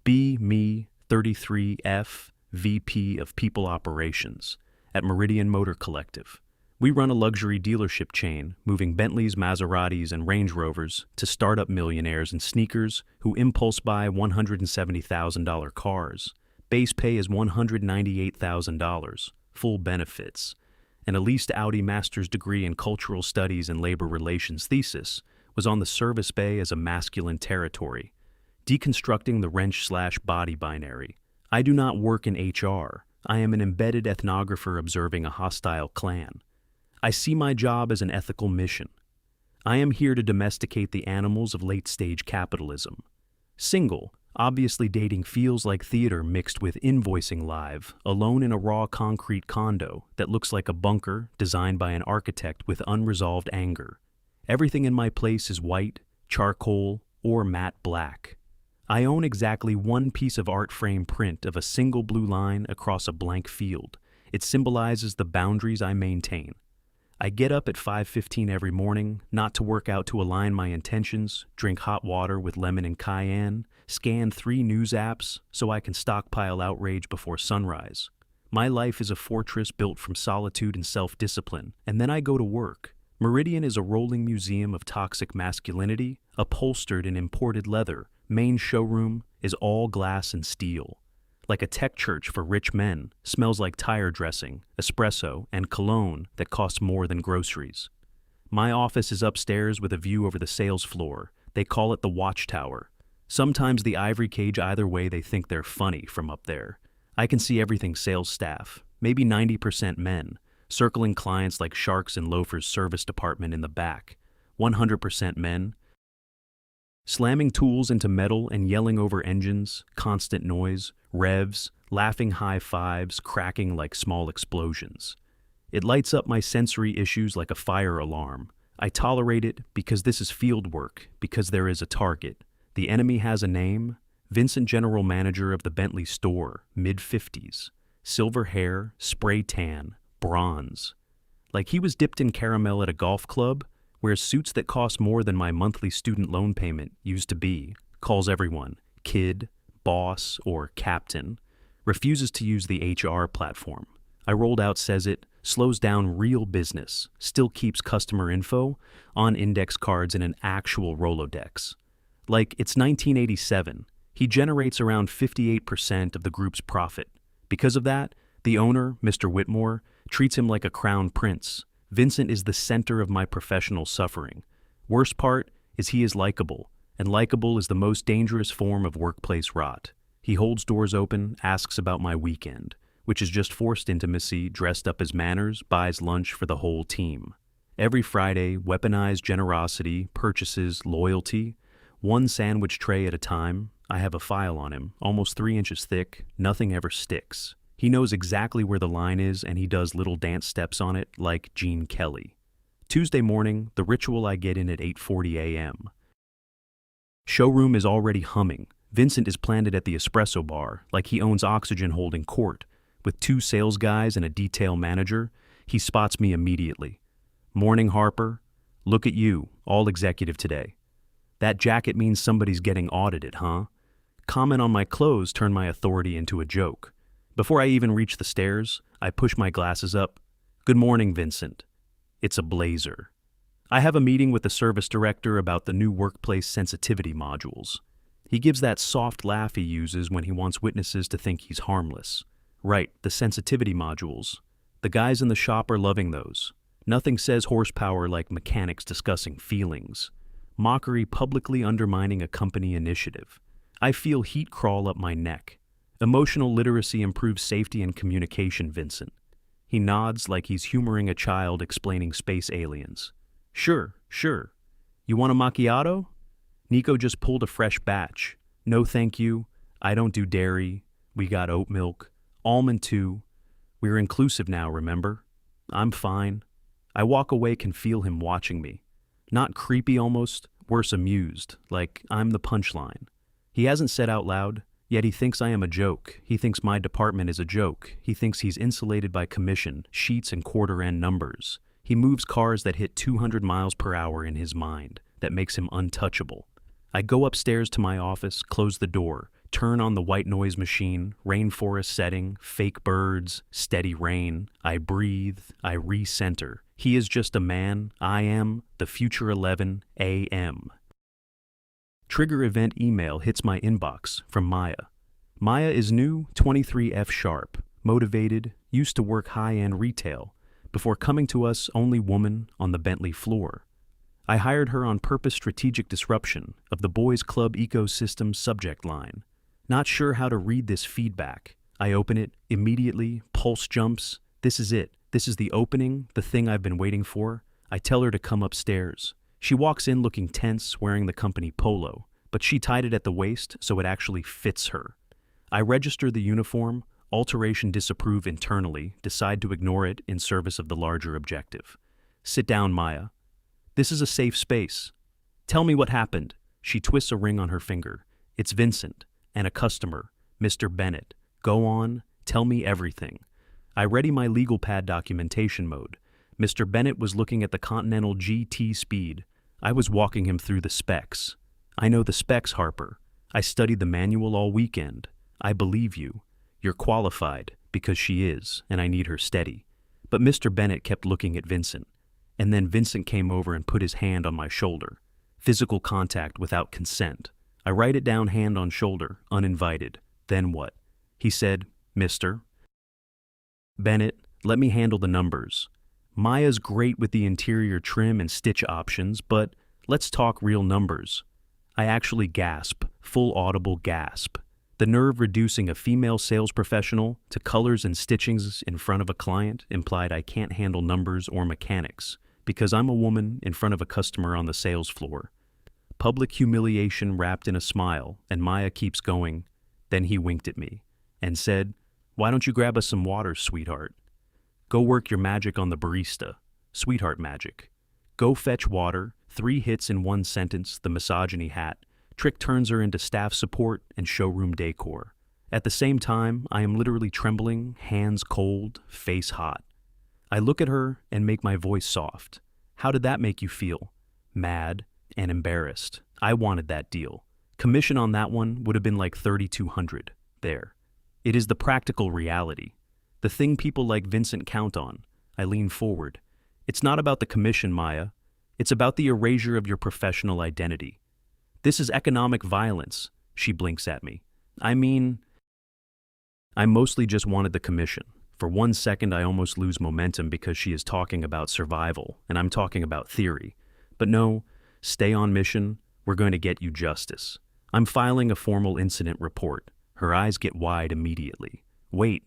Me, 33F, VP of People Operations at Meridian Motor Collective. We run a luxury dealership chain, moving Bentleys, Maseratis, and Range Rovers to startup millionaires in sneakers who impulse buy $170,000 cars. Base pay is $198,000, full benefits. An leased Audi master's degree in cultural studies and labor relations thesis was on the service bay as a masculine territory, deconstructing the wrench/body binary. I do not work in HR. I am an embedded ethnographer observing a hostile clan. I see my job as an ethical mission. I am here to domesticate the animals of late-stage capitalism. Single, obviously dating feels like theater mixed with invoicing live, alone in a raw concrete condo that looks like a bunker designed by an architect with unresolved anger. Everything in my place is white, charcoal, or matte black. I own exactly one piece of art frame print of a single blue line across a blank field. It symbolizes the boundaries I maintain. I get up at 5:15 every morning, not to work out to align my intentions, drink hot water with lemon and cayenne, scan 3 news apps so I can stockpile outrage before sunrise. My life is a fortress built from solitude and self-discipline, and then I go to work. Meridian is a rolling museum of toxic masculinity, upholstered in imported leather. Main showroom is all glass and steel. Like a tech church for rich men, smells like tire dressing, espresso, and cologne that costs more than groceries. My office is upstairs with a view over the sales floor. They call it the watchtower. Sometimes the ivory cage either way they think they're funny from up there. I can see everything sales staff, maybe 90% men, circling clients like sharks in Loafer's service department in the back. 100% men, slamming tools into metal and yelling over engines, constant noise, revs, laughing high fives, cracking like small explosions. It lights up my sensory issues like a fire alarm. I tolerate it because this is field work, because there is a target. The enemy has a name. Vincent, general manager of the Bentley store, mid-50s. Silver hair, spray tan, bronze. Like he was dipped in caramel at a golf club, wears suits that cost more than my monthly student loan payment used to be, calls everyone kid, boss, or captain, refuses to use the HR platform. I rolled out Says It, slows down real business, still keeps customer info on index cards in an actual Rolodex. Like it's 1987, he generates around 58% of the group's profit. Because of that, the owner, Mr. Whitmore, treats him like a crown prince. Vincent is the center of my professional suffering. Worst part is he is likable, and likable is the most dangerous form of workplace rot. He holds doors open, asks about my weekend, which is just forced intimacy dressed up as manners, buys lunch for the whole team. Every Friday, weaponized generosity, purchases, loyalty, one sandwich tray at a time. I have a file on him, almost 3 inches thick, nothing ever sticks. He knows exactly where the line is, and he does little dance steps on it like Gene Kelly. Tuesday morning, the ritual I get in at 8:40 a.m. Showroom is already humming. Vincent is planted at the espresso bar, like he owns Oxygen Holding Court. With 2 sales guys and a detail manager, he spots me immediately. Morning, Harper. Look at you, all executive today. That jacket means somebody's getting audited, huh? Comment on my clothes turned my authority into a joke. Before I even reach the stairs, I push my glasses up. Good morning, Vincent. It's a blazer. I have a meeting with the service director about the new workplace sensitivity modules. He gives that soft laugh he uses when he wants witnesses to think he's harmless. Right, the sensitivity modules. The guys in the shop are loving those. Nothing says horsepower like mechanics discussing feelings. Mockery publicly undermining a company initiative. I feel heat crawl up my neck. Emotional literacy improves safety and communication, Vincent. He nods like he's humoring a child explaining space aliens. Sure. You want a macchiato? Nico just pulled a fresh batch. No thank you. I don't do dairy. We got oat milk. Almond too. We're inclusive now, remember? I'm fine. I walk away, can feel him watching me. Not creepy almost, worse amused, like I'm the punchline. He hasn't said out loud, yet he thinks I am a joke. He thinks my department is a joke. He thinks he's insulated by commission, sheets and quarter-end numbers. He moves cars that hit 200 miles per hour in his mind. That makes him untouchable. I go upstairs to my office, close the door, turn on the white noise machine, rainforest setting, fake birds, steady rain. I breathe, I recenter. He is just a man, I am, the future 11 a.m. Trigger event email hits my inbox from Maya. Maya is new, 23F sharp, motivated, used to work high-end retail, before coming to us only woman on the Bentley floor. I hired her on purpose strategic disruption of the boys club ecosystem subject line. Not sure how to read this feedback. I open it, immediately, pulse jumps. This is it. This is the opening, the thing I've been waiting for. I tell her to come upstairs. She walks in looking tense, wearing the company polo, but she tied it at the waist so it actually fits her. I register the uniform, alteration disapprove internally, decide to ignore it in service of the larger objective. Sit down, Maya. This is a safe space. Tell me what happened. She twists a ring on her finger. It's Vincent, and a customer, Mr. Bennett. Go on, tell me everything. I ready my legal pad documentation mode. Mr. Bennett was looking at the Continental GT speed. I was walking him through the specs. I know the specs, Harper. I studied the manual all weekend. I believe you. You're qualified, because she is, and I need her steady. But Mr. Bennett kept looking at Vincent. And then Vincent came over and put his hand on my shoulder. Physical contact without consent. I write it down, hand on shoulder, uninvited. Then what? He said, Mr. Bennett, let me handle the numbers. Maya's great with the interior trim and stitch options, but let's talk real numbers. I actually gasp, full audible gasp. The nerve reducing a female sales professional to colors and stitchings in front of a client implied I can't handle numbers or mechanics, because I'm a woman in front of a customer on the sales floor. Public humiliation wrapped in a smile, and Maya keeps going. Then he winked at me and said, Why don't you grab us some water, sweetheart? Go work your magic on the barista. Sweetheart magic. Go fetch water, 3 hits in 1 sentence, the misogyny hat. Trick turns her into staff support and showroom decor. At the same time, I am literally trembling, hands cold, face hot. I look at her and make my voice soft. How did that make you feel? Mad and embarrassed. I wanted that deal. Commission on that one would have been like $3,200. There. It is the practical reality. The thing people like Vincent count on. I lean forward. It's not about the commission, Maya. It's about the erasure of your professional identity. This is economic violence, she blinks at me. I mostly just wanted the commission. For 1 second, I almost lose momentum because she is talking about survival, and I'm talking about theory. But no, stay on mission. We're going to get you justice. I'm filing a formal incident report. Her eyes get wide immediately. Wait,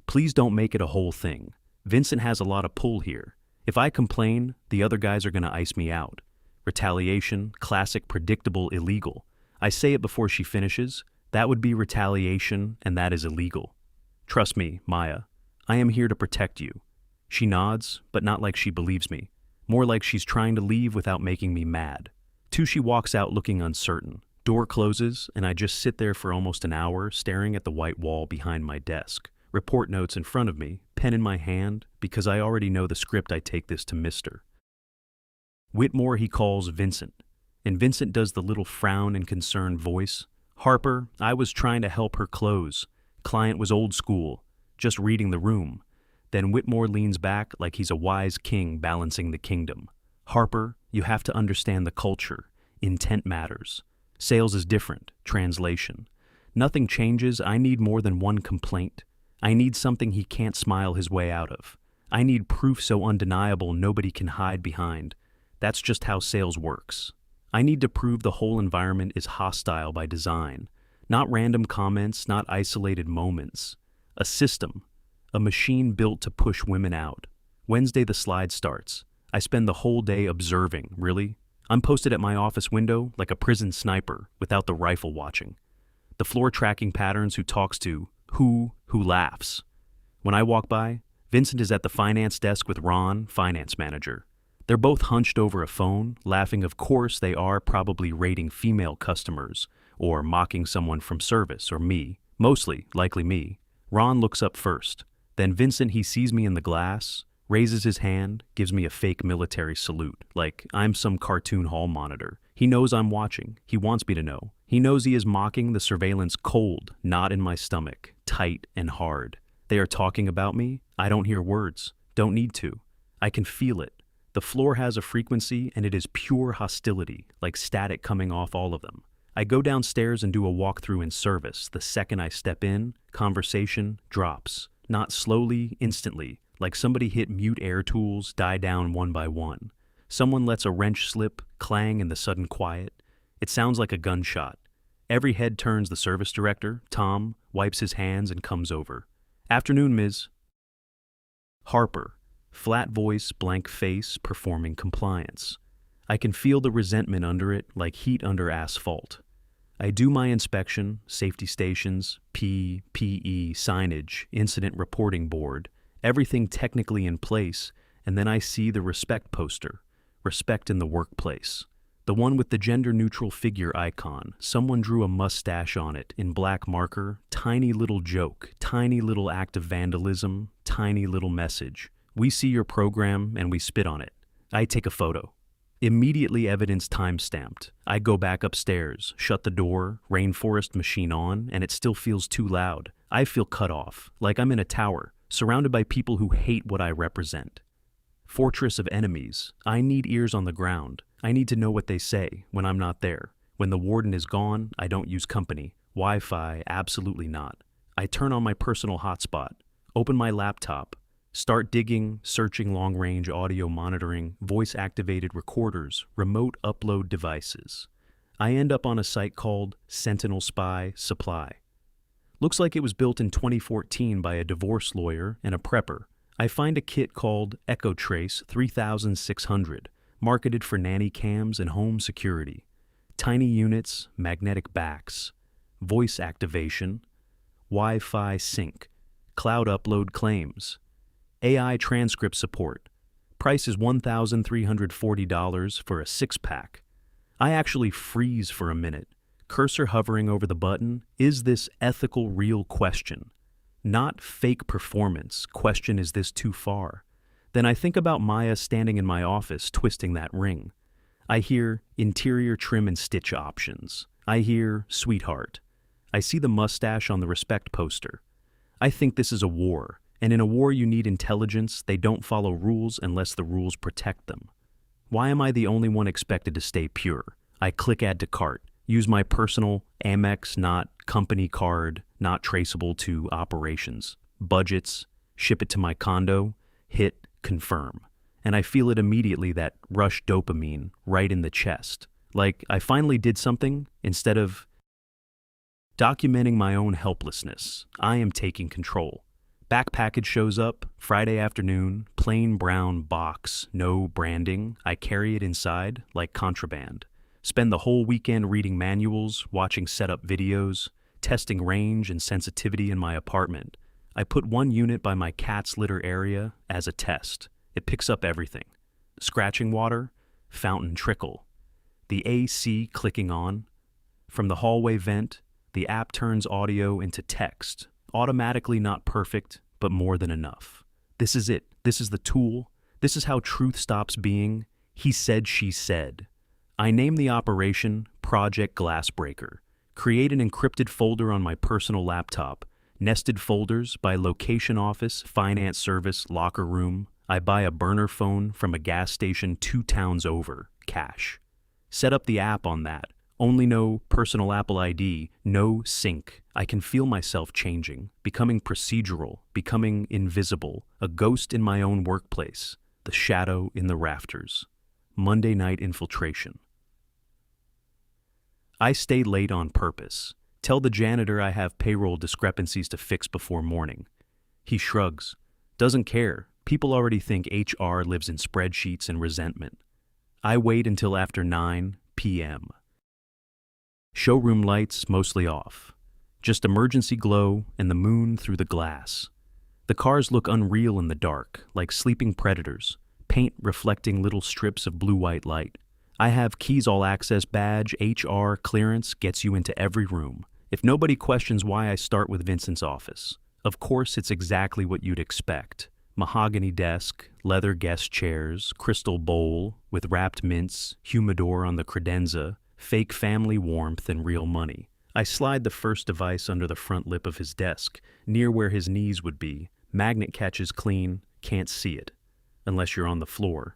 please don't make it a whole thing. Vincent has a lot of pull here. If I complain, the other guys are going to ice me out. Retaliation, classic, predictable, illegal. I say it before she finishes. That would be retaliation, and that is illegal. Trust me, Maya. I am here to protect you. She nods, but not like she believes me. More like she's trying to leave without making me mad. She walks out looking uncertain. Door closes, and I just sit there for almost an hour, staring at the white wall behind my desk. Report notes in front of me, pen in my hand, because I already know the script. I take this to Mr. Whitmore, he calls Vincent. And Vincent does the little frown and concerned voice. Harper, I was trying to help her close. Client was old school, just reading the room. Then Whitmore leans back like he's a wise king balancing the kingdom. Harper, you have to understand the culture. Intent matters. Sales is different. Translation. Nothing changes. I need more than one complaint. I need something he can't smile his way out of. I need proof so undeniable nobody can hide behind. That's just how sales works. I need to prove the whole environment is hostile by design. Not random comments, not isolated moments. A system. A machine built to push women out. Wednesday the slide starts. I spend the whole day observing, really. I'm posted at my office window like a prison sniper without the rifle watching. The floor tracking patterns, who talks to, who laughs. When I walk by, Vincent is at the finance desk with Ron, finance manager. They're both hunched over a phone, laughing. Of course they are, probably rating female customers, or mocking someone from service, or me, mostly, likely me. Ron looks up first. Then Vincent, he sees me in the glass, raises his hand, gives me a fake military salute, like I'm some cartoon hall monitor. He knows I'm watching. He wants me to know. He knows he is mocking the surveillance cold, not in my stomach, tight and hard. They are talking about me. I don't hear words. Don't need to. I can feel it. The floor has a frequency and it is pure hostility, like static coming off all of them. I go downstairs and do a walkthrough in service. The second I step in, conversation drops. Not slowly, instantly, like somebody hit mute air tools, die down one by one. Someone lets a wrench slip, clang in the sudden quiet. It sounds like a gunshot. Every head turns. The service director, Tom, wipes his hands and comes over. Afternoon, Ms. Harper, flat voice, blank face, performing compliance. I can feel the resentment under it, like heat under asphalt. I do my inspection, safety stations, PE, signage, incident reporting board, everything technically in place, and then I see the respect poster, respect in the workplace. The one with the gender-neutral figure icon. Someone drew a mustache on it in black marker, tiny little joke, tiny little act of vandalism, tiny little message. We see your program and we spit on it. I take a photo. Immediately evidence time-stamped. I go back upstairs, shut the door, rainforest machine on, and it still feels too loud. I feel cut off, like I'm in a tower, surrounded by people who hate what I represent. Fortress of enemies. I need ears on the ground. I need to know what they say when I'm not there. When the warden is gone, I don't use company. Wi-Fi, absolutely not. I turn on my personal hotspot, open my laptop, start digging, searching long-range audio monitoring, voice-activated recorders, remote upload devices. I end up on a site called Sentinel Spy Supply. Looks like it was built in 2014 by a divorce lawyer and a prepper. I find a kit called EchoTrace 3600, marketed for nanny cams and home security. Tiny units, magnetic backs, voice activation, Wi-Fi sync, cloud upload claims, AI transcript support. Price is $1,340 for a 6-pack. I actually freeze for a minute, cursor hovering over the button. Is this ethical real question? Not fake performance. Question, is this too far? Then I think about Maya standing in my office twisting that ring. I hear interior trim and stitch options. I hear sweetheart. I see the mustache on the respect poster. I think this is a war, and in a war you need intelligence. They don't follow rules unless the rules protect them. Why am I the only one expected to stay pure? I click add to cart. Use my personal Amex, not company card, not traceable to operations. Budgets, ship it to my condo, hit confirm. And I feel it immediately, that rush dopamine right in the chest. Like I finally did something. Instead of documenting my own helplessness, I am taking control. Back package shows up, Friday afternoon, plain brown box, no branding. I carry it inside like contraband. Spend the whole weekend reading manuals, watching setup videos, testing range and sensitivity in my apartment. I put one unit by my cat's litter area as a test. It picks up everything. Scratching water, fountain trickle. The AC clicking on. From the hallway vent, the app turns audio into text. Automatically not perfect, but more than enough. This is it. This is the tool. This is how truth stops being he said, she said. I name the operation Project Glassbreaker. Create an encrypted folder on my personal laptop. Nested folders by location, office, finance service, locker room. I buy a burner phone from a gas station 2 towns over, cash. Set up the app on that. Only no personal Apple ID, no sync. I can feel myself changing, becoming procedural, becoming invisible, a ghost in my own workplace, the shadow in the rafters. Monday night infiltration. I stay late on purpose. Tell the janitor I have payroll discrepancies to fix before morning. He shrugs. Doesn't care. People already think HR lives in spreadsheets and resentment. I wait until after 9 p.m. Showroom lights mostly off. Just emergency glow and the moon through the glass. The cars look unreal in the dark, like sleeping predators, paint reflecting little strips of blue-white light. I have keys all access badge, HR clearance gets you into every room. If nobody questions why I start with Vincent's office. Of course, it's exactly what you'd expect. Mahogany desk, leather guest chairs, crystal bowl with wrapped mints, humidor on the credenza, fake family warmth and real money. I slide the first device under the front lip of his desk, near where his knees would be. Magnet catches clean, can't see it, unless you're on the floor.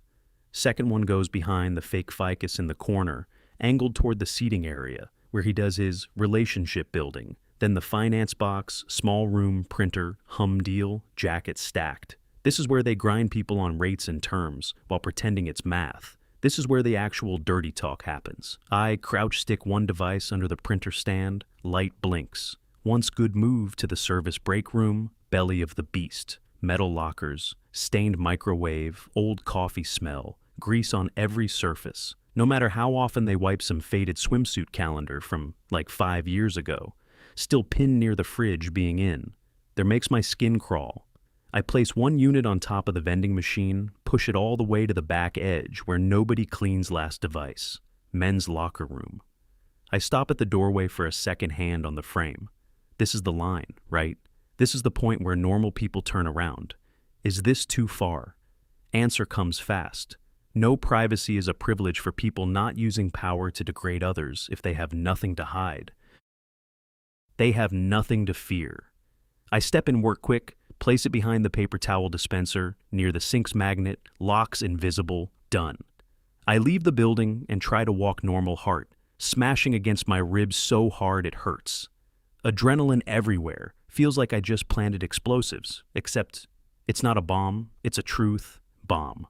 Second one goes behind the fake ficus in the corner, angled toward the seating area, where he does his relationship building. Then the finance box, small room, printer, hum deal, jacket stacked. This is where they grind people on rates and terms, while pretending it's math. This is where the actual dirty talk happens. I crouch stick one device under the printer stand, light blinks. Once good move to the service break room, belly of the beast. Metal lockers, stained microwave, old coffee smell, grease on every surface. No matter how often they wipe some faded swimsuit calendar from like 5 years ago, still pinned near the fridge being in. There makes my skin crawl. I place one unit on top of the vending machine, push it all the way to the back edge where nobody cleans last device. Men's locker room. I stop at the doorway for a second hand on the frame. This is the line, right? This is the point where normal people turn around. Is this too far? Answer comes fast. No privacy is a privilege for people not using power to degrade others if they have nothing to hide. They have nothing to fear. I step in work quick, place it behind the paper towel dispenser, near the sink's magnet, locks invisible, done. I leave the building and try to walk normal heart, smashing against my ribs so hard it hurts. Adrenaline everywhere, feels like I just planted explosives, except it's not a bomb, it's a truth bomb.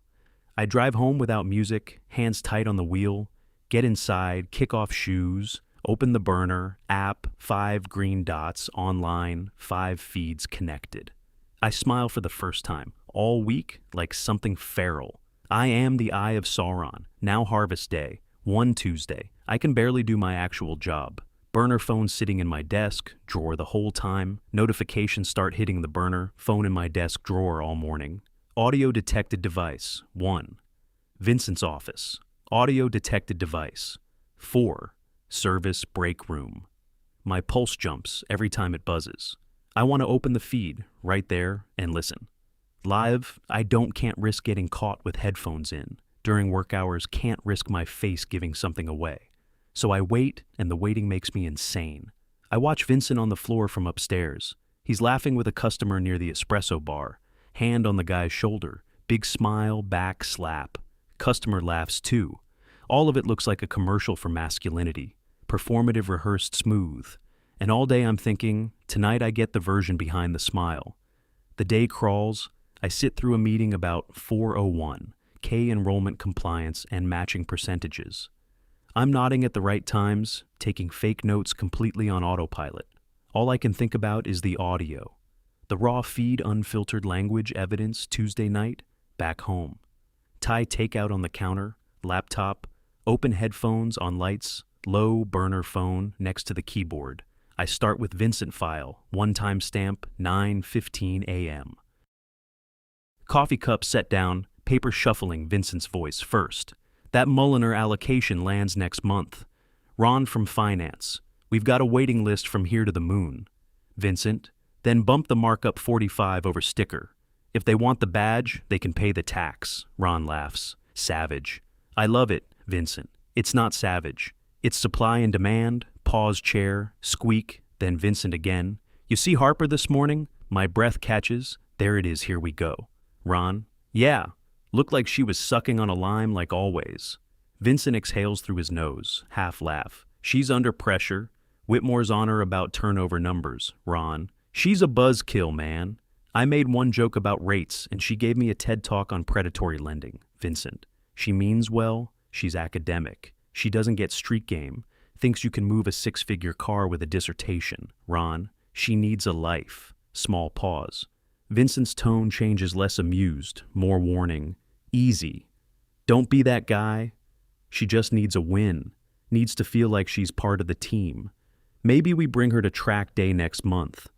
I drive home without music, hands tight on the wheel, get inside, kick off shoes, open the burner, app, 5 green dots, online, 5 feeds connected. I smile for the first time, all week like something feral. I am the Eye of Sauron, now harvest day, one Tuesday. I can barely do my actual job. Burner phone sitting in my desk, drawer the whole time. Notifications start hitting the burner, phone in my desk drawer all morning. Audio detected device, 1. Vincent's office. Audio detected device, 4. Service break room. My pulse jumps every time it buzzes. I want to open the feed right there and listen. Live, I can't risk getting caught with headphones in. During work hours, can't risk my face giving something away. So I wait, and the waiting makes me insane. I watch Vincent on the floor from upstairs. He's laughing with a customer near the espresso bar. Hand on the guy's shoulder, big smile, back slap. Customer laughs too. All of it looks like a commercial for masculinity. Performative, rehearsed, smooth. And all day I'm thinking, tonight I get the version behind the smile. The day crawls. I sit through a meeting about 401, K enrollment compliance and matching percentages. I'm nodding at the right times, taking fake notes completely on autopilot. All I can think about is the audio. The raw feed, unfiltered language evidence Tuesday night, back home. Thai takeout on the counter, laptop, open headphones on lights, low burner phone next to the keyboard. I start with Vincent file, one-time stamp, 9:15 a.m. Coffee cup set down, paper shuffling, Vincent's voice first. That Mulliner allocation lands next month. Ron from finance. We've got a waiting list from here to the moon. Vincent. Then bump the markup 45 over sticker. If they want the badge, they can pay the tax. Ron laughs. Savage. I love it, Vincent. It's not savage. It's supply and demand. Pause chair. Squeak. Then Vincent again. You see Harper this morning? My breath catches. There it is, here we go. Ron. Yeah. Looked like she was sucking on a lime like always. Vincent exhales through his nose. Half laugh. She's under pressure. Whitmore's on her about turnover numbers. Ron. She's a buzzkill, man. I made one joke about rates, and she gave me a TED talk on predatory lending. Vincent. She means well. She's academic. She doesn't get street game. Thinks you can move a 6-figure car with a dissertation. Ron. She needs a life. Small pause. Vincent's tone changes, less amused, more warning. Easy. Don't be that guy. She just needs a win. Needs to feel like she's part of the team. Maybe we bring her to track day next month.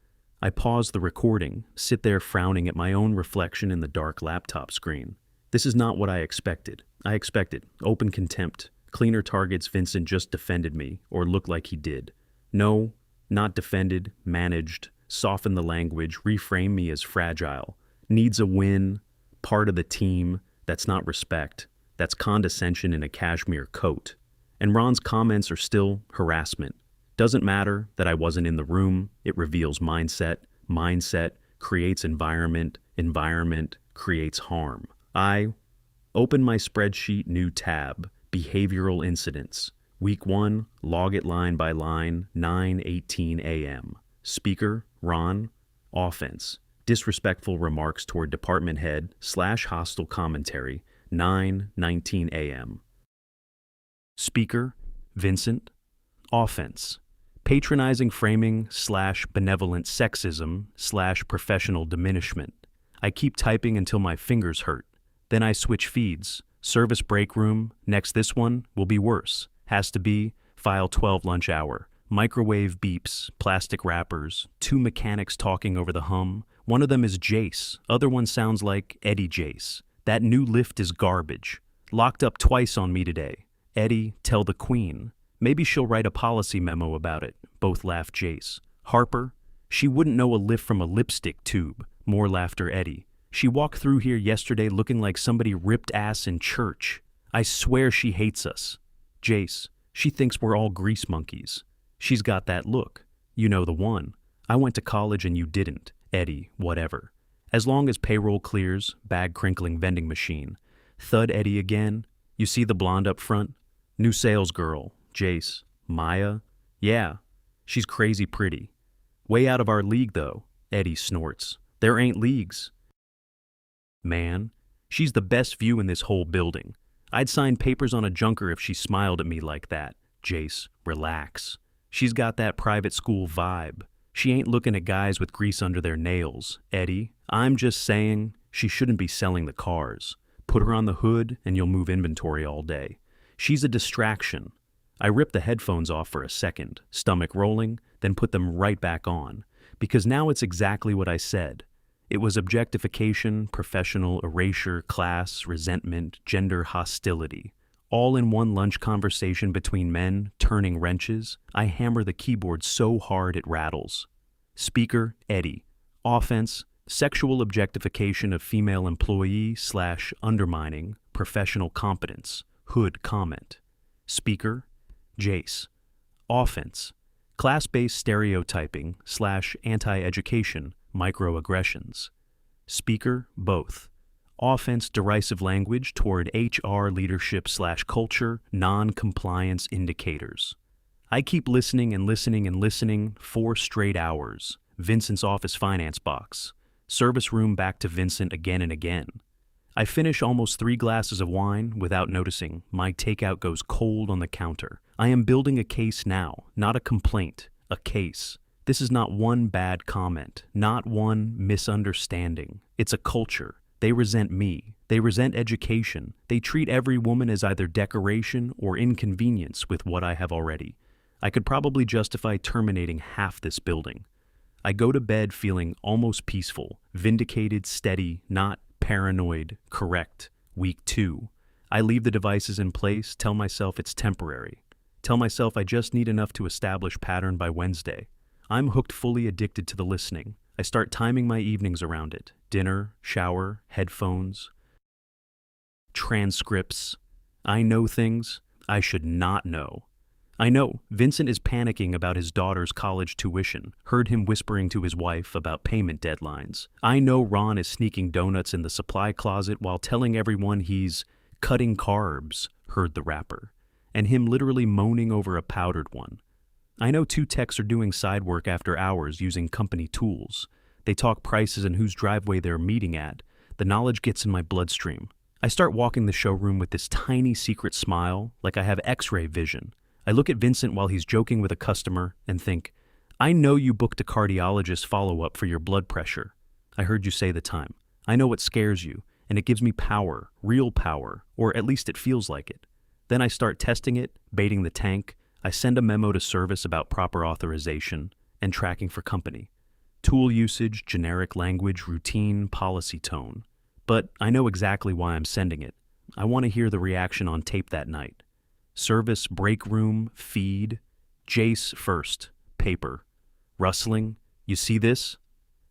I pause the recording, sit there frowning at my own reflection in the dark laptop screen. This is not what I expected. I expected open contempt, cleaner targets. Vincent just defended me, or looked like he did. No, not defended, managed, soften the language, reframe me as fragile. Needs a win, part of the team. That's not respect. That's condescension in a cashmere coat. And Ron's comments are still harassment. Doesn't matter that I wasn't in the room, it reveals mindset. Mindset creates environment. Environment creates harm. I open my spreadsheet, new tab, behavioral incidents. Week 1, log it line by line, 9:18 a.m. Speaker, Ron. Offense, disrespectful remarks toward department head / hostile commentary, 9:19 a.m. Speaker, Vincent. Offense, patronizing framing / benevolent sexism / professional diminishment. I keep typing until my fingers hurt. Then I switch feeds. Service break room, next this one will be worse. Has to be, file 12 lunch hour. Microwave beeps, plastic wrappers, 2 mechanics talking over the hum. One of them is Jace, other one sounds like Eddie Jace. That new lift is garbage. Locked up twice on me today. Eddie, tell the queen. Maybe she'll write a policy memo about it. Both laugh Jace. Harper, she wouldn't know a lift from a lipstick tube. More laughter Eddie. She walked through here yesterday looking like somebody ripped ass in church. I swear she hates us. Jace, she thinks we're all grease monkeys. She's got that look. You know the one. I went to college and you didn't. Eddie, whatever. As long as payroll clears, bag crinkling vending machine. Thud Eddie again. You see the blonde up front? New sales girl. Jace. Maya? Yeah. She's crazy pretty. Way out of our league though. Eddie snorts. There ain't leagues. Man, she's the best view in this whole building. I'd sign papers on a junker if she smiled at me like that. Jace, relax. She's got that private school vibe. She ain't looking at guys with grease under their nails. Eddie, I'm just saying she shouldn't be selling the cars. Put her on the hood and you'll move inventory all day. She's a distraction. I ripped the headphones off for a second, stomach rolling, then put them right back on. Because now it's exactly what I said. It was objectification, professional erasure, class, resentment, gender hostility. All in one lunch conversation between men, turning wrenches. I hammer the keyboard so hard it rattles. Speaker, Eddie. Offense, sexual objectification of female employee / undermining, professional competence. Hood comment. Speaker, Jace. Offense, class-based stereotyping / anti-education, microaggressions. Speaker, both. Offense, derisive language toward HR leadership / culture, non-compliance indicators. I keep listening and listening and listening 4 straight hours. Vincent's office finance box. Service room back to Vincent again and again. I finish almost 3 glasses of wine without noticing. My takeout goes cold on the counter. I am building a case now, not a complaint, a case. This is not one bad comment, not one misunderstanding. It's a culture. They resent me. They resent education. They treat every woman as either decoration or inconvenience with what I have already. I could probably justify terminating half this building. I go to bed feeling almost peaceful, vindicated, steady, not paranoid, correct. Week 2. I leave the devices in place, tell myself it's temporary. Tell myself I just need enough to establish pattern by Wednesday. I'm hooked, fully addicted to the listening. I start timing my evenings around it. Dinner, shower, headphones, transcripts. I know things I should not know. I know Vincent is panicking about his daughter's college tuition, heard him whispering to his wife about payment deadlines. I know Ron is sneaking donuts in the supply closet while telling everyone he's cutting carbs, heard the rapper, and him literally moaning over a powdered one. I know 2 techs are doing side work after hours using company tools. They talk prices and whose driveway they're meeting at. The knowledge gets in my bloodstream. I start walking the showroom with this tiny secret smile, like I have X-ray vision. I look at Vincent while he's joking with a customer and think, I know you booked a cardiologist follow-up for your blood pressure. I heard you say the time. I know what scares you, and it gives me power, real power, or at least it feels like it. Then I start testing it, baiting the tank. I send a memo to service about proper authorization and tracking for company. Tool usage, generic language, routine, policy tone. But I know exactly why I'm sending it. I want to hear the reaction on tape that night. Service, break room, feed. Jace first. Paper. Rustling. You see this?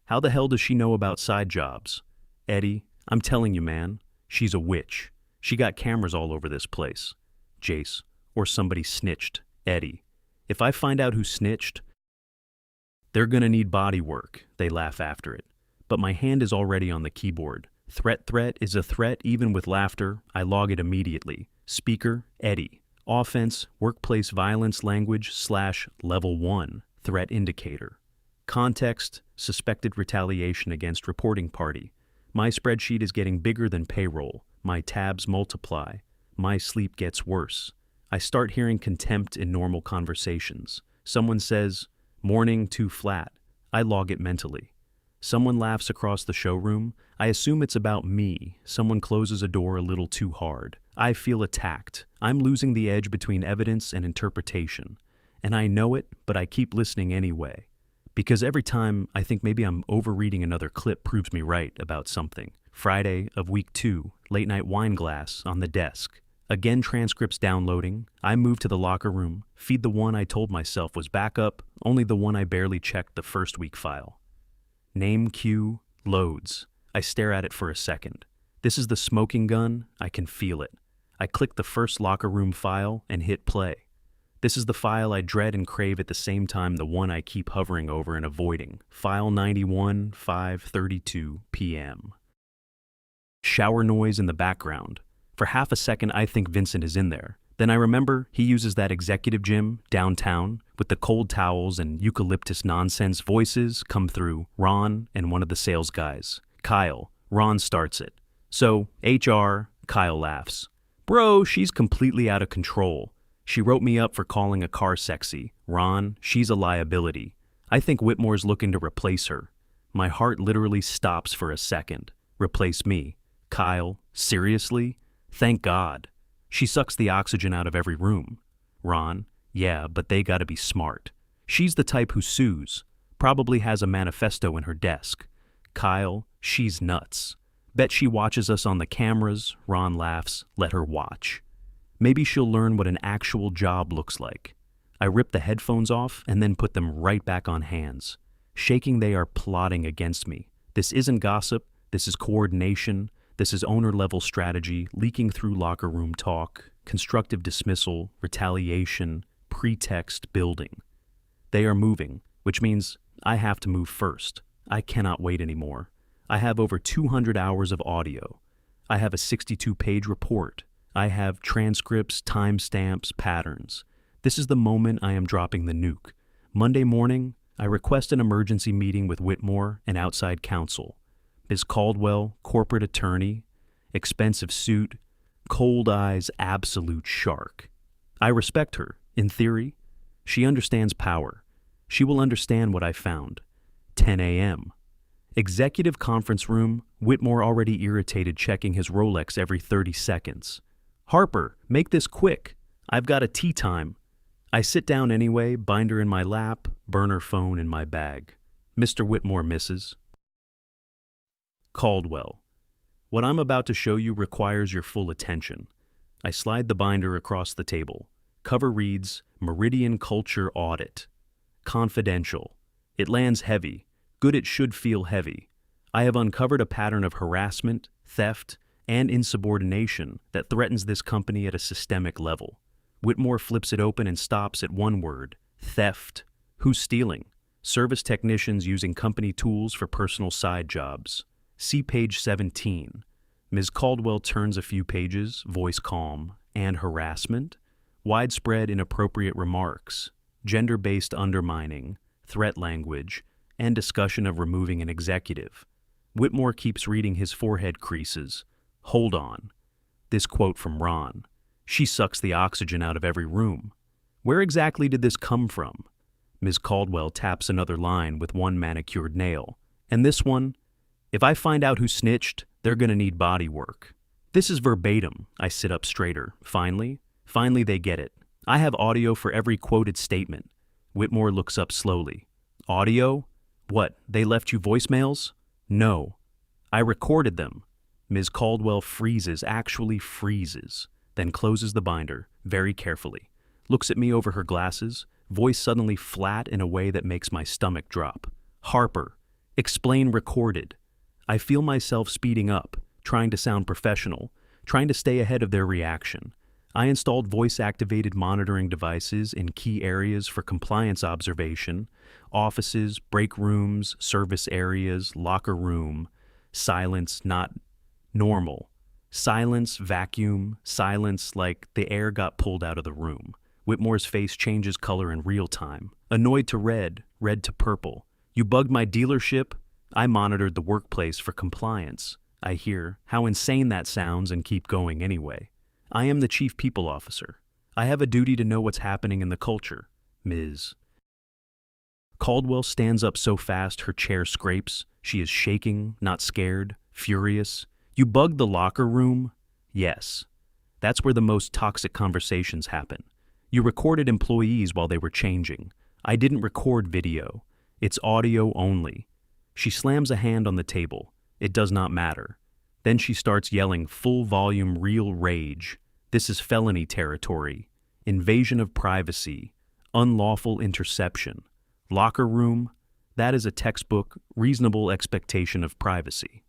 How the hell does she know about side jobs? Eddie, I'm telling you, man. She's a witch. She got cameras all over this place. Jace. or somebody snitched, Eddie. If I find out who snitched, they're gonna need body work, they laugh after it. But my hand is already on the keyboard. Threat is a threat even with laughter. I log it immediately. Speaker, Eddie. Offense, workplace violence language / level 1, threat indicator. Context, suspected retaliation against reporting party. My spreadsheet is getting bigger than payroll. My tabs multiply. My sleep gets worse. I start hearing contempt in normal conversations. Someone says, "Morning too flat." I log it mentally. Someone laughs across the showroom. I assume it's about me. Someone closes a door a little too hard. I feel attacked. I'm losing the edge between evidence and interpretation. And I know it, but I keep listening anyway. Because every time I think maybe I'm overreading another clip proves me right about something. Friday of week 2, late night wine glass on the desk. Again, transcripts downloading. I move to the locker room, feed the one I told myself was backup, only the one I barely checked the first week file. Name queue loads. I stare at it for a second. This is the smoking gun. I can feel it. I click the first locker room file and hit play. This is the file I dread and crave at the same time, the one I keep hovering over and avoiding. File 91, 5:32 p.m. Shower noise in the background. For half a second, I think Vincent is in there. Then I remember he uses that executive gym downtown with the cold towels and eucalyptus nonsense. Voices come through. Ron and one of the sales guys. Kyle. Ron starts it. So, HR, Kyle laughs. Bro, she's completely out of control. She wrote me up for calling a car sexy. Ron, she's a liability. I think Whitmore's looking to replace her. My heart literally stops for a second. Replace me. Kyle, seriously? Thank God. She sucks the oxygen out of every room. Ron, yeah, but they gotta be smart. She's the type who sues. Probably has a manifesto in her desk. Kyle, she's nuts. Bet she watches us on the cameras. Ron laughs. Let her watch. Maybe she'll learn what an actual job looks like. I rip the headphones off and then put them right back on hands. Shaking, they are plotting against me. This isn't gossip. This is coordination. This is owner-level strategy, leaking through locker room talk, constructive dismissal, retaliation, pretext building. They are moving, which means I have to move first. I cannot wait anymore. I have over 200 hours of audio. I have a 62-page report. I have transcripts, timestamps, patterns. This is the moment I am dropping the nuke. Monday morning, I request an emergency meeting with Whitmore and outside counsel. Ms. Caldwell, corporate attorney, expensive suit, cold eyes, absolute shark. I respect her, in theory. She understands power. She will understand what I found. 10 a.m. Executive conference room, Whitmore already irritated, checking his Rolex every 30 seconds. Harper, make this quick. I've got a tea time. I sit down anyway, binder in my lap, burner phone in my bag. Mr. Whitmore, Mrs. Caldwell. What I'm about to show you requires your full attention. I slide the binder across the table. Cover reads, Meridian Culture Audit. Confidential. It lands heavy. Good, it should feel heavy. I have uncovered a pattern of harassment, theft, and insubordination that threatens this company at a systemic level. Whitmore flips it open and stops at one word, theft. Who's stealing? Service technicians using company tools for personal side jobs. See page 17. Ms. Caldwell turns a few pages, voice calm, and harassment, widespread inappropriate remarks, gender-based undermining, threat language, and discussion of removing an executive. Whitmore keeps reading, his forehead creases. Hold on. This quote from Ron. She sucks the oxygen out of every room. Where exactly did this come from? Ms. Caldwell taps another line with one manicured nail. And this one? If I find out who snitched, they're gonna need body work. This is verbatim. I sit up straighter. Finally they get it. I have audio for every quoted statement. Whitmore looks up slowly. Audio? What, they left you voicemails? No. I recorded them. Ms. Caldwell freezes, actually freezes, then closes the binder very carefully, looks at me over her glasses, voice suddenly flat in a way that makes my stomach drop. Harper, explain recorded. I feel myself speeding up, trying to sound professional, trying to stay ahead of their reaction. I installed voice-activated monitoring devices in key areas for compliance observation, offices, break rooms, service areas, locker room, silence, not normal. Silence, vacuum, silence like the air got pulled out of the room. Whitmore's face changes color in real time. Annoyed to red, red to purple. You bugged my dealership? I monitored the workplace for compliance. I hear how insane that sounds and keep going anyway. I am the chief people officer. I have a duty to know what's happening in the culture, Ms. Caldwell stands up so fast her chair scrapes. She is shaking, not scared, furious. You bugged the locker room? Yes. That's where the most toxic conversations happen. You recorded employees while they were changing. I didn't record video. It's audio only. She slams a hand on the table. It does not matter. Then she starts yelling full volume real rage. This is felony territory. Invasion of privacy. Unlawful interception. Locker room. That is a textbook reasonable expectation of privacy.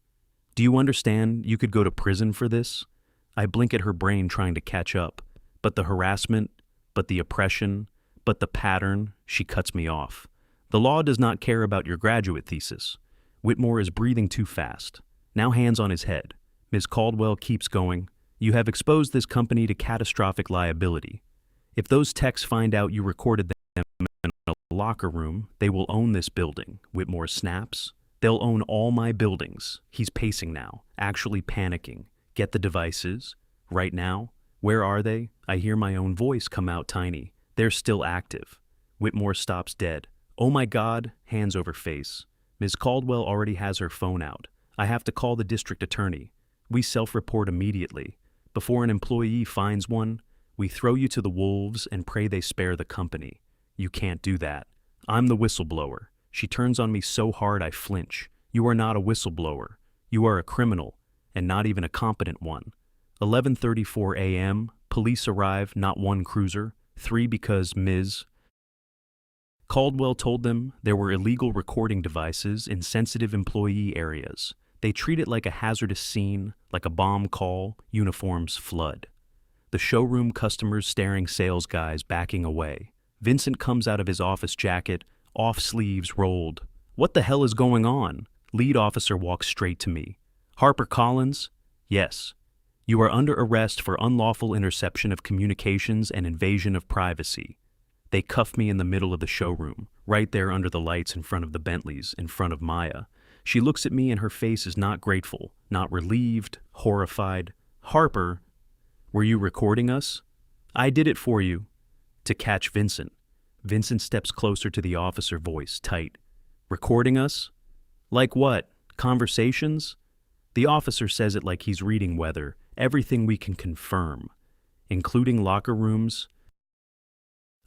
Do you understand you could go to prison for this? I blink at her brain trying to catch up. But the harassment, but the oppression, but the pattern, she cuts me off. The law does not care about your graduate thesis. Whitmore is breathing too fast. Now hands on his head. Ms. Caldwell keeps going. You have exposed this company to catastrophic liability. If those techs find out you recorded them in a locker room, they will own this building. Whitmore snaps. They'll own all my buildings. He's pacing now, actually panicking. Get the devices. Right now. Where are they? I hear my own voice come out tiny. They're still active. Whitmore stops dead. Oh my God, hands over face. Ms. Caldwell already has her phone out. I have to call the district attorney. We self-report immediately. Before an employee finds one, we throw you to the wolves and pray they spare the company. You can't do that. I'm the whistleblower. She turns on me so hard I flinch. You are not a whistleblower. You are a criminal, and not even a competent one. 11:34 a.m., police arrive, not one cruiser. 3 because Ms. Caldwell told them there were illegal recording devices in sensitive employee areas. They treat it like a hazardous scene, like a bomb call, uniforms flood. The showroom customers staring sales guys backing away. Vincent comes out of his office jacket, off sleeves rolled. What the hell is going on? Lead officer walks straight to me. Harper Collins? Yes. You are under arrest for unlawful interception of communications and invasion of privacy. They cuff me in the middle of the showroom, right there under the lights in front of the Bentleys, in front of Maya. She looks at me and her face is not grateful, not relieved, horrified. Harper, were you recording us? I did it for you. To catch Vincent. Vincent steps closer to the officer, voice tight. Recording us? Like what? Conversations? The officer says it like he's reading weather, everything we can confirm, including locker rooms.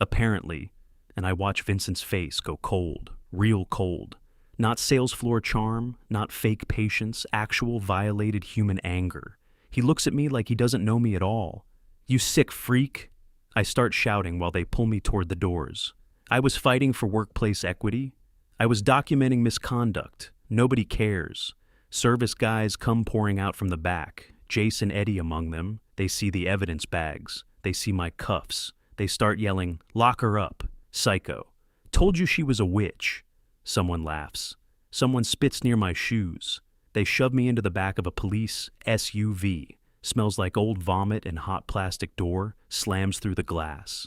Apparently, and I watch Vincent's face go cold, real cold. Not sales floor charm, not fake patience, actual violated human anger. He looks at me like he doesn't know me at all. You sick freak! I start shouting while they pull me toward the doors. I was fighting for workplace equity. I was documenting misconduct. Nobody cares. Service guys come pouring out from the back. Jace and Eddie among them. They see the evidence bags. They see my cuffs. They start yelling, "Lock her up, psycho. Told you she was a witch." Someone laughs. Someone spits near my shoes. They shove me into the back of a police SUV. Smells like old vomit and hot plastic door, slams through the glass.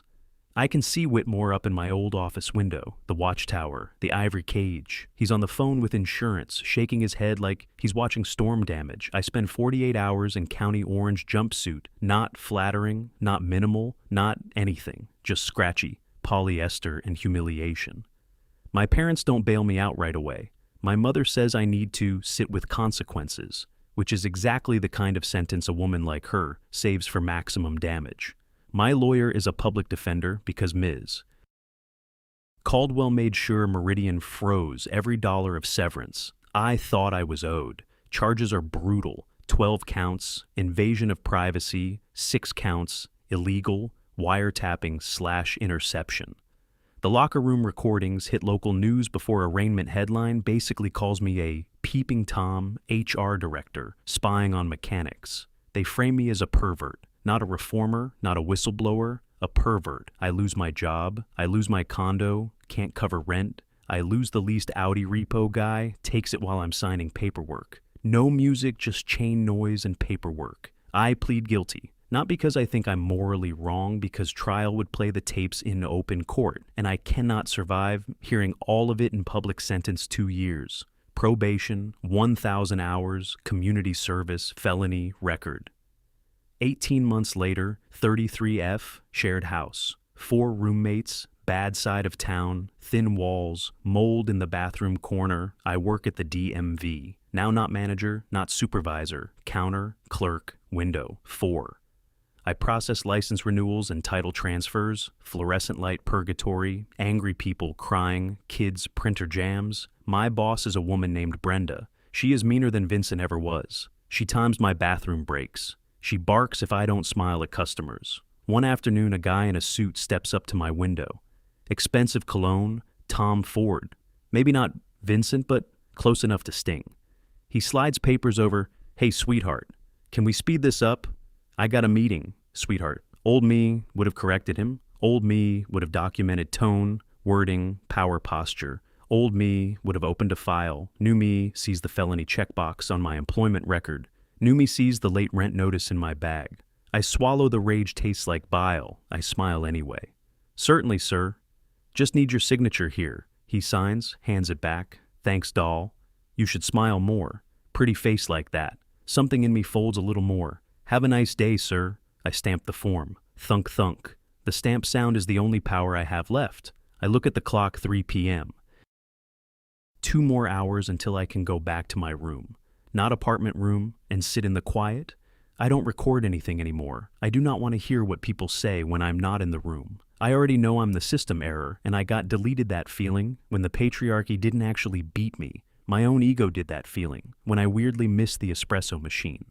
I can see Whitmore up in my old office window, the watchtower, the ivory cage. He's on the phone with insurance, shaking his head like he's watching storm damage. I spend 48 hours in County Orange jumpsuit, not flattering, not minimal, not anything, just scratchy, polyester and humiliation. My parents don't bail me out right away. My mother says I need to sit with consequences, which is exactly the kind of sentence a woman like her saves for maximum damage. My lawyer is a public defender because Ms. Caldwell made sure Meridian froze every dollar of severance I thought I was owed. Charges are brutal. 12 counts, invasion of privacy, 6 counts, illegal, wiretapping/interception. The locker room recordings hit local news before arraignment headline basically calls me a peeping Tom HR director spying on mechanics. They frame me as a pervert. Not a reformer, not a whistleblower, a pervert. I lose my job, I lose my condo, can't cover rent. I lose the leased Audi repo guy, takes it while I'm signing paperwork. No music, just chain noise and paperwork. I plead guilty. Not because I think I'm morally wrong, because trial would play the tapes in open court, and I cannot survive hearing all of it in public sentence 2 years. Probation, 1,000 hours, community service, felony, record. 18 months later, 33F, shared house. 4 roommates, bad side of town, thin walls, mold in the bathroom corner. I work at the DMV. Now not manager, not supervisor, counter, clerk, window. 4. I process license renewals and title transfers, fluorescent light purgatory, angry people crying, kids printer jams. My boss is a woman named Brenda. She is meaner than Vincent ever was. She times my bathroom breaks. She barks if I don't smile at customers. One afternoon, a guy in a suit steps up to my window. Expensive cologne, Tom Ford. Maybe not Vincent, but close enough to sting. He slides papers over. Hey, sweetheart, can we speed this up? I got a meeting, sweetheart. Old me would have corrected him. Old me would have documented tone, wording, power posture. Old me would have opened a file. New me sees the felony checkbox on my employment record. New me sees the late rent notice in my bag. I swallow the rage tastes like bile. I smile anyway. Certainly, sir. Just need your signature here. He signs, hands it back. Thanks, doll. You should smile more. Pretty face like that. Something in me folds a little more. Have a nice day, sir. I stamp the form. Thunk, thunk. The stamp sound is the only power I have left. I look at the clock, 3 p.m. 2 more hours until I can go back to my room. Not apartment room, and sit in the quiet. I don't record anything anymore. I do not want to hear what people say when I'm not in the room. I already know I'm the system error, and I got deleted that feeling when the patriarchy didn't actually beat me. My own ego did that feeling, when I weirdly missed the espresso machine.